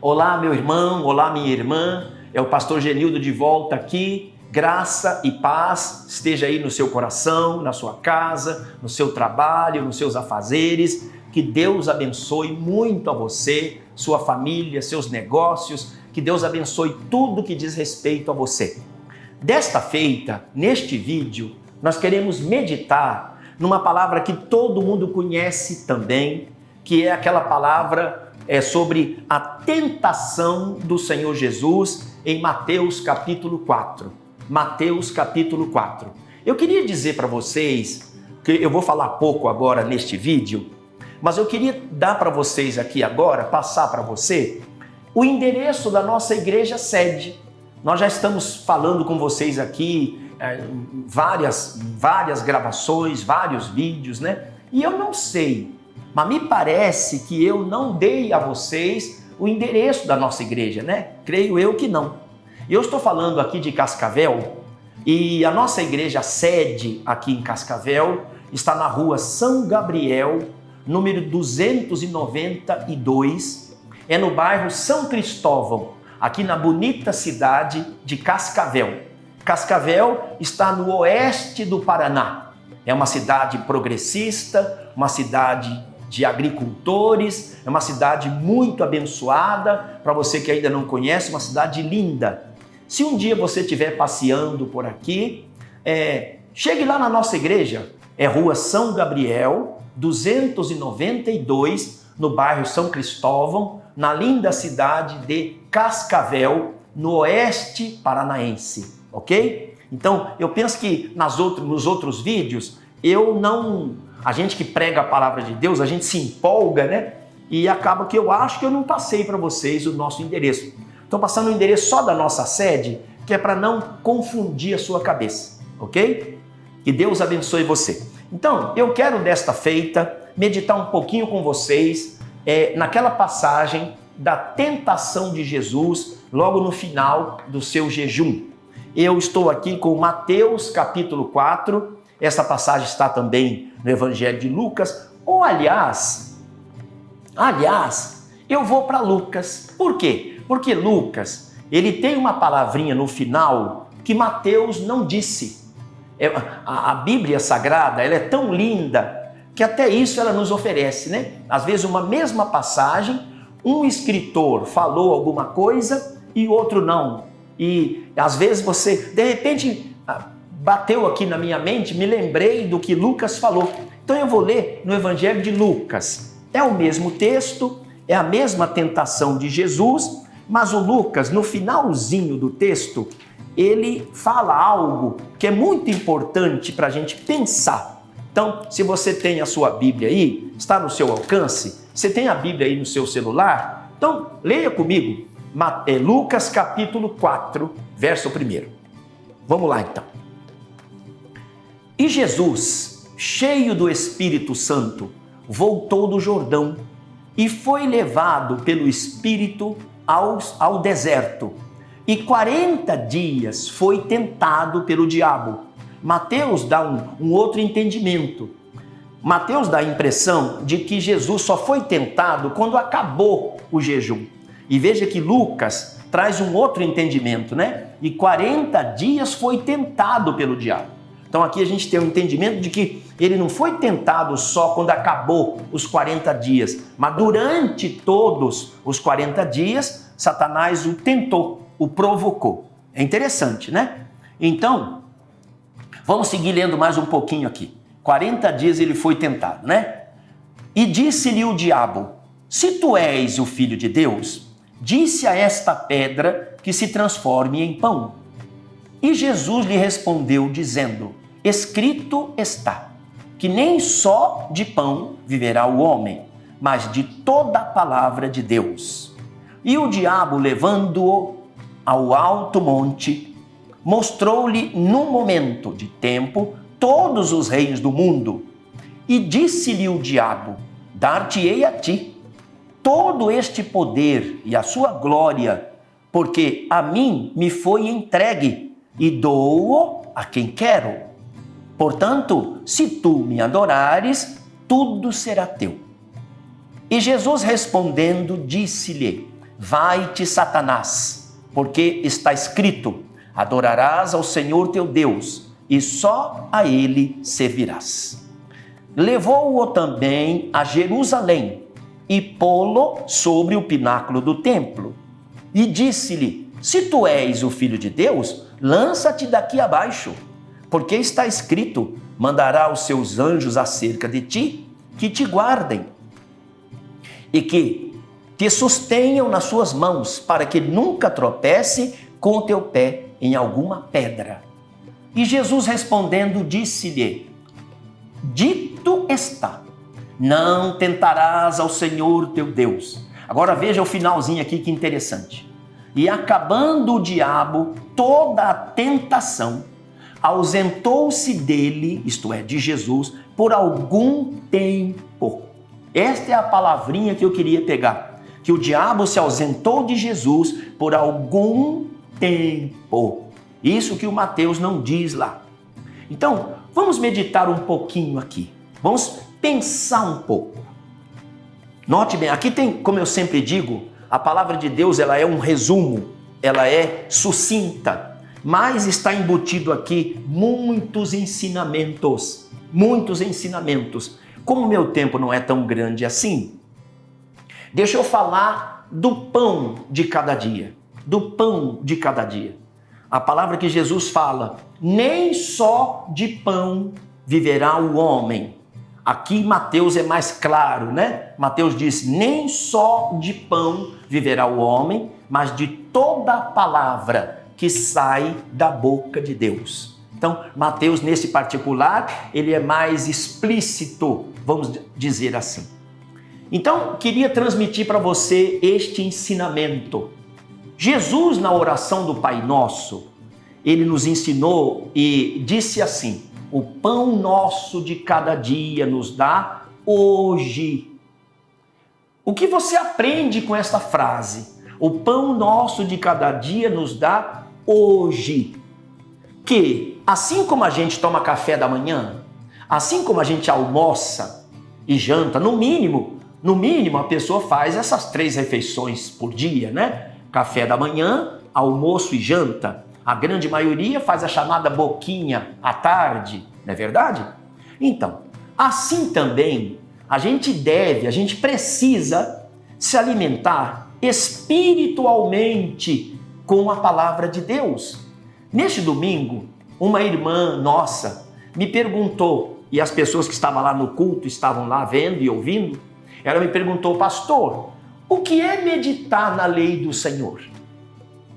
Olá, meu irmão, olá, minha irmã, é o pastor Genildo de volta aqui. Graça e paz esteja aí no seu coração, na sua casa, no seu trabalho, nos seus afazeres. Que Deus abençoe muito a você, sua família, seus negócios. Que Deus abençoe tudo que diz respeito a você. Desta feita, neste vídeo, nós queremos meditar numa palavra que todo mundo conhece também, que é aquela palavra sobre a tentação do Senhor Jesus em Mateus capítulo 4. Mateus capítulo 4. Eu queria dizer para vocês, que eu vou falar pouco agora neste vídeo, mas eu queria dar para vocês aqui agora, passar para você, o endereço da nossa igreja sede. Nós já estamos falando com vocês aqui, várias gravações, vários vídeos, né? E eu não sei, mas me parece que eu não dei a vocês o endereço da nossa igreja, né? Creio eu que não. Eu estou falando aqui de Cascavel e a nossa igreja sede aqui em Cascavel está na rua São Gabriel, número 292, é no bairro São Cristóvão, aqui na bonita cidade de Cascavel. Cascavel está no oeste do Paraná. É uma cidade progressista, uma cidade de agricultores, é uma cidade muito abençoada. Para você que ainda não conhece, uma cidade linda. Se um dia você estiver passeando por aqui, chegue lá na nossa igreja. É Rua São Gabriel, 292, no bairro São Cristóvão, na linda cidade de Cascavel, no oeste paranaense, ok? Então, eu penso que nos outros vídeos, a gente que prega a palavra de Deus, a gente se empolga, né? E acaba que eu acho que eu não passei para vocês o nosso endereço. Estou passando o endereço só da nossa sede, que é para não confundir a sua cabeça, ok? Que Deus abençoe você. Então, eu quero desta feita meditar um pouquinho com vocês naquela passagem da tentação de Jesus, logo no final do seu jejum. Eu estou aqui com Mateus capítulo 4, essa passagem está também no Evangelho de Lucas, ou aliás, eu vou para Lucas. Por quê? Porque Lucas, ele tem uma palavrinha no final que Mateus não disse. A Bíblia Sagrada, ela é tão linda que até isso ela nos oferece, né? Às vezes uma mesma passagem, um escritor falou alguma coisa e outro não. E às vezes você, de repente, bateu aqui na minha mente, me lembrei do que Lucas falou. Então eu vou ler no Evangelho de Lucas. É o mesmo texto, é a mesma tentação de Jesus, mas o Lucas, no finalzinho do texto, ele fala algo que é muito importante para a gente pensar. Então, se você tem a sua Bíblia aí, está no seu alcance, você tem a Bíblia aí no seu celular, então leia comigo, Lucas capítulo 4, verso 1. Vamos lá então. E Jesus, cheio do Espírito Santo, voltou do Jordão e foi levado pelo Espírito ao deserto. E 40 dias foi tentado pelo diabo. Mateus dá um outro entendimento. Mateus dá a impressão de que Jesus só foi tentado quando acabou o jejum. E veja que Lucas traz um outro entendimento, né? E 40 dias foi tentado pelo diabo. Então aqui a gente tem um entendimento de que ele não foi tentado só quando acabou os 40 dias, mas durante todos os 40 dias, Satanás o tentou, o provocou. É interessante, né? Então, vamos seguir lendo mais um pouquinho aqui. 40 dias ele foi tentado, né? E disse-lhe o diabo: se tu és o Filho de Deus, disse a esta pedra que se transforme em pão. E Jesus lhe respondeu dizendo: escrito está, que nem só de pão viverá o homem, mas de toda a palavra de Deus. E o diabo, levando-o ao alto monte, mostrou-lhe num momento de tempo todos os reinos do mundo. E disse-lhe o diabo: dar-te-ei a ti todo este poder e a sua glória, porque a mim me foi entregue e dou-o a quem quero. Portanto, se tu me adorares, tudo será teu. E Jesus respondendo, disse-lhe: vai-te, Satanás, porque está escrito: adorarás ao Senhor teu Deus, e só a ele servirás. Levou-o também a Jerusalém, e pô-lo sobre o pináculo do templo, e disse-lhe: se tu és o Filho de Deus, lança-te daqui abaixo, porque está escrito: mandará os seus anjos acerca de ti, que te guardem, e que te sustenham nas suas mãos, para que nunca tropece com o teu pé em alguma pedra. E Jesus respondendo disse-lhe: dito está, não tentarás ao Senhor teu Deus. Agora veja o finalzinho aqui, que interessante. E acabando o diabo toda a tentação, ausentou-se dele, isto é, de Jesus, por algum tempo. Esta é a palavrinha que eu queria pegar, que o diabo se ausentou de Jesus por algum tempo. Isso que o Mateus não diz lá. Então, vamos meditar um pouquinho aqui. Vamos pensar um pouco. Note bem, aqui tem, como eu sempre digo, a palavra de Deus, ela é um resumo, ela é sucinta, mas está embutido aqui muitos ensinamentos. Como o meu tempo não é tão grande assim, deixa eu falar do pão de cada dia. Do pão de cada dia. A palavra que Jesus fala: nem só de pão viverá o homem. Aqui Mateus é mais claro, né? Mateus diz: nem só de pão viverá o homem, mas de toda a palavra que sai da boca de Deus. Então, Mateus, nesse particular, ele é mais explícito, vamos dizer assim. Então, queria transmitir para você este ensinamento. Jesus, na oração do Pai Nosso, ele nos ensinou e disse assim: o pão nosso de cada dia nos dá hoje. O que você aprende com esta frase? O pão nosso de cada dia nos dá hoje. Que, assim como a gente toma café da manhã, assim como a gente almoça e janta, no mínimo a pessoa faz essas 3 refeições por dia, né? Café da manhã, almoço e janta. A grande maioria faz a chamada boquinha à tarde, não é verdade? Então, assim também, a gente precisa se alimentar espiritualmente com a palavra de Deus. Neste domingo, uma irmã nossa me perguntou, e as pessoas que estavam lá no culto, estavam lá vendo e ouvindo, ela me perguntou: pastor, o que é meditar na lei do Senhor?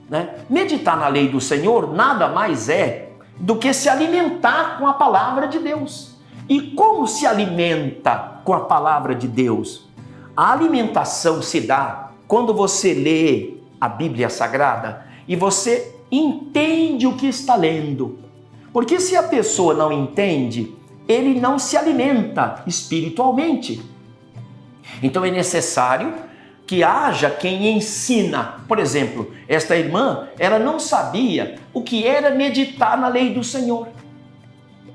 Né? Meditar na lei do Senhor nada mais é do que se alimentar com a palavra de Deus. E como se alimenta com a palavra de Deus? A alimentação se dá quando você lê a Bíblia Sagrada e você entende o que está lendo. Porque se a pessoa não entende, ele não se alimenta espiritualmente. Então é necessário que haja quem ensina. Por exemplo, esta irmã, ela não sabia o que era meditar na lei do Senhor,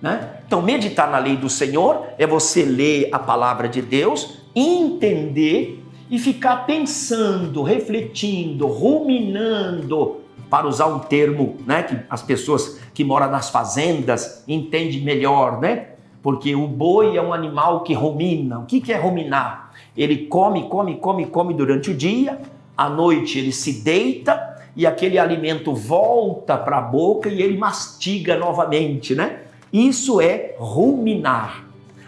né? Então, meditar na lei do Senhor é você ler a palavra de Deus, entender e ficar pensando, refletindo, ruminando, para usar um termo, né, que as pessoas que moram nas fazendas entendem melhor, né? Porque o boi é um animal que rumina. O que é ruminar? Ele come durante o dia, à noite ele se deita e aquele alimento volta para a boca e ele mastiga novamente, né? Isso é ruminar.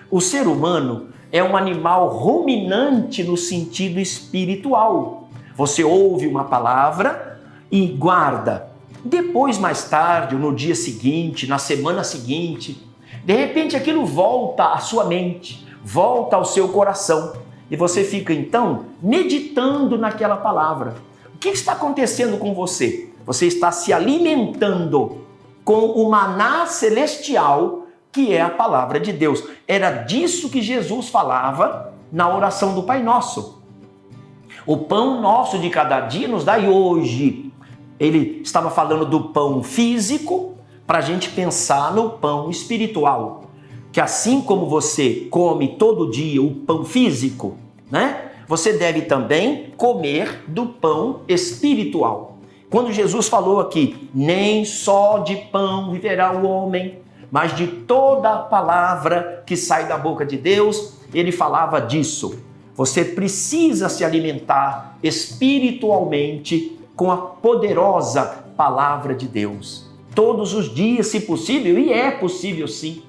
O ser humano é um animal ruminante no sentido espiritual. Você ouve uma palavra e guarda. Depois, mais tarde, no dia seguinte, na semana seguinte, de repente aquilo volta à sua mente, volta ao seu coração. E você fica, então, meditando naquela palavra. O que está acontecendo com você? Você está se alimentando com o maná celestial, que é a palavra de Deus. Era disso que Jesus falava na oração do Pai Nosso. O pão nosso de cada dia nos dai hoje. Ele estava falando do pão físico para a gente pensar no pão espiritual. Que assim como você come todo dia o pão físico, né? você deve também comer do pão espiritual. Quando Jesus falou aqui, nem só de pão viverá o homem, mas de toda a palavra que sai da boca de Deus, ele falava disso. Você precisa se alimentar espiritualmente com a poderosa palavra de Deus. Todos os dias, se possível, e é possível sim,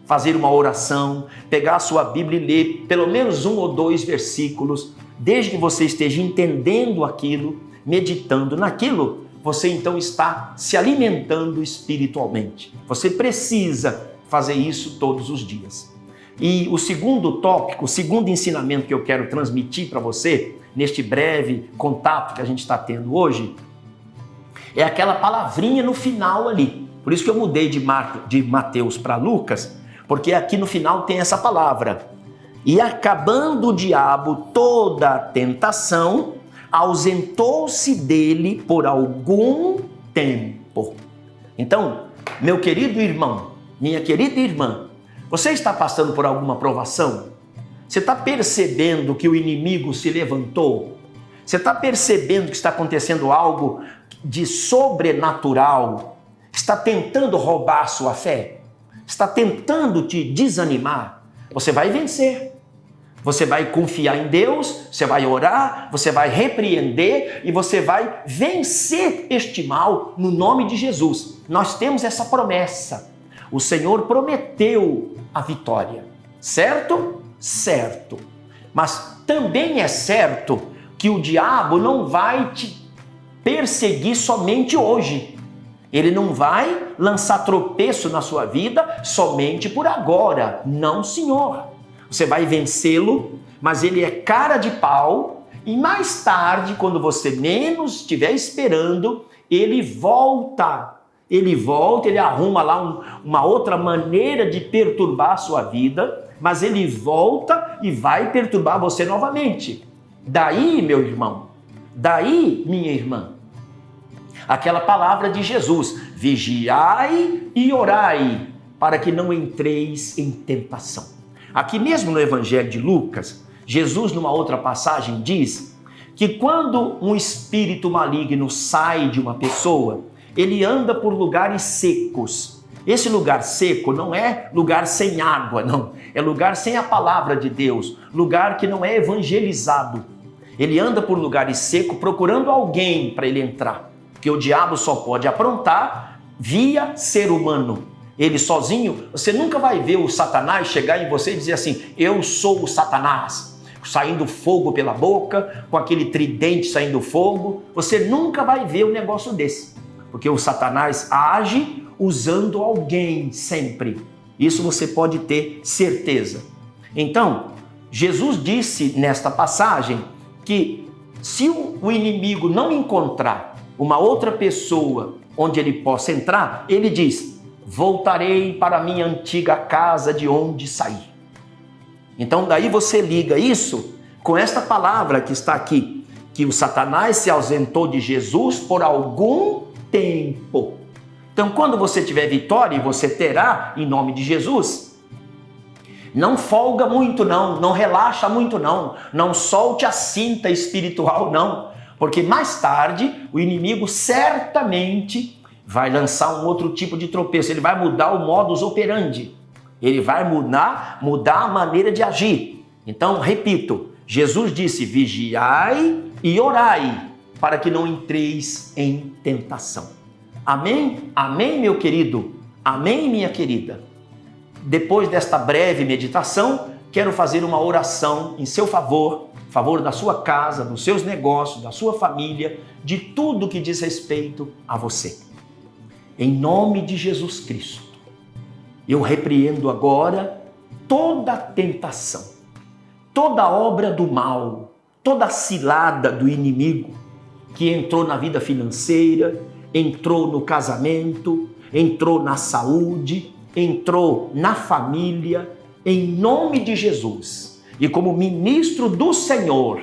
fazer uma oração, pegar a sua Bíblia e ler pelo menos 1 ou 2 versículos, desde que você esteja entendendo aquilo, meditando naquilo, você então está se alimentando espiritualmente. Você precisa fazer isso todos os dias. E o segundo tópico, o segundo ensinamento que eu quero transmitir para você, neste breve contato que a gente está tendo hoje, é aquela palavrinha no final ali. Por isso que eu mudei de Mateus para Lucas, porque aqui no final tem essa palavra. E acabando o diabo toda a tentação, ausentou-se dele por algum tempo. Então, meu querido irmão, minha querida irmã, você está passando por alguma provação? Você está percebendo que o inimigo se levantou? Você está percebendo que está acontecendo algo de sobrenatural? Está tentando roubar a sua fé? Está tentando te desanimar? Você vai vencer. Você vai confiar em Deus, você vai orar, você vai repreender e você vai vencer este mal no nome de Jesus. Nós temos essa promessa. O Senhor prometeu a vitória. Certo? Certo. Mas também é certo que o diabo não vai te perseguir somente hoje. Ele não vai lançar tropeço na sua vida somente por agora. Não, senhor. Você vai vencê-lo, mas ele é cara de pau e mais tarde, quando você menos estiver esperando, ele volta. Ele arruma lá uma outra maneira de perturbar a sua vida, mas ele volta e vai perturbar você novamente. Daí, meu irmão, daí, minha irmã, aquela palavra de Jesus, vigiai e orai, para que não entreis em tentação. Aqui mesmo no Evangelho de Lucas, Jesus, numa outra passagem, diz que quando um espírito maligno sai de uma pessoa, ele anda por lugares secos. Esse lugar seco não é lugar sem água, não. É lugar sem a palavra de Deus, lugar que não é evangelizado. Ele anda por lugares secos procurando alguém para ele entrar, porque o diabo só pode aprontar via ser humano. Ele sozinho, você nunca vai ver o Satanás chegar em você e dizer assim, eu sou o Satanás, saindo fogo pela boca, com aquele tridente saindo fogo. Você nunca vai ver um negócio desse, porque o Satanás age usando alguém sempre. Isso você pode ter certeza. Então, Jesus disse nesta passagem que se o inimigo não encontrar uma outra pessoa onde ele possa entrar, ele diz, voltarei para a minha antiga casa de onde saí. Então daí você liga isso com esta palavra que está aqui, que o Satanás se ausentou de Jesus por algum tempo. Então quando você tiver vitória, e você terá em nome de Jesus, não folga muito não, não relaxa muito não solte a cinta espiritual não, porque mais tarde o inimigo certamente vai lançar um outro tipo de tropeço, ele vai mudar o modus operandi, ele vai mudar a maneira de agir. Então, repito, Jesus disse, vigiai e orai, para que não entreis em tentação. Amém? Amém, meu querido? Amém, minha querida? Depois desta breve meditação, quero fazer uma oração em seu favor, favor da sua casa, dos seus negócios, da sua família, de tudo que diz respeito a você. Em nome de Jesus Cristo, eu repreendo agora toda tentação, toda obra do mal, toda cilada do inimigo que entrou na vida financeira, entrou no casamento, entrou na saúde, entrou na família, em nome de Jesus. E como ministro do Senhor,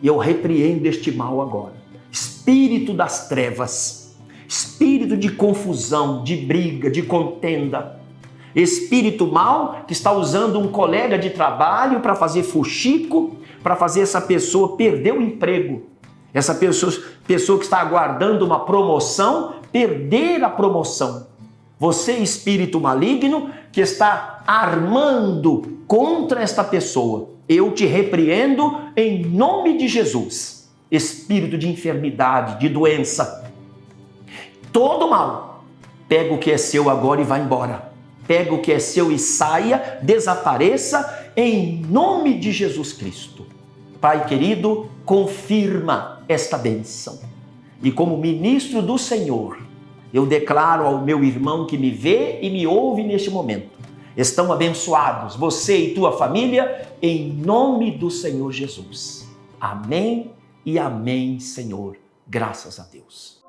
eu repreendo este mal agora. Espírito das trevas, espírito de confusão, de briga, de contenda, espírito mau que está usando um colega de trabalho para fazer fuxico, para fazer essa pessoa perder o emprego. Essa pessoa que está aguardando uma promoção, perder a promoção. Você, espírito maligno, que está armando contra esta pessoa, eu te repreendo em nome de Jesus. Espírito de enfermidade, de doença, todo mal, pega o que é seu agora e vai embora. Pega o que é seu e saia, desapareça em nome de Jesus Cristo. Pai querido, confirma esta bênção. E como ministro do Senhor, eu declaro ao meu irmão que me vê e me ouve neste momento: estão abençoados, você e tua família, em nome do Senhor Jesus. Amém e amém, Senhor. Graças a Deus.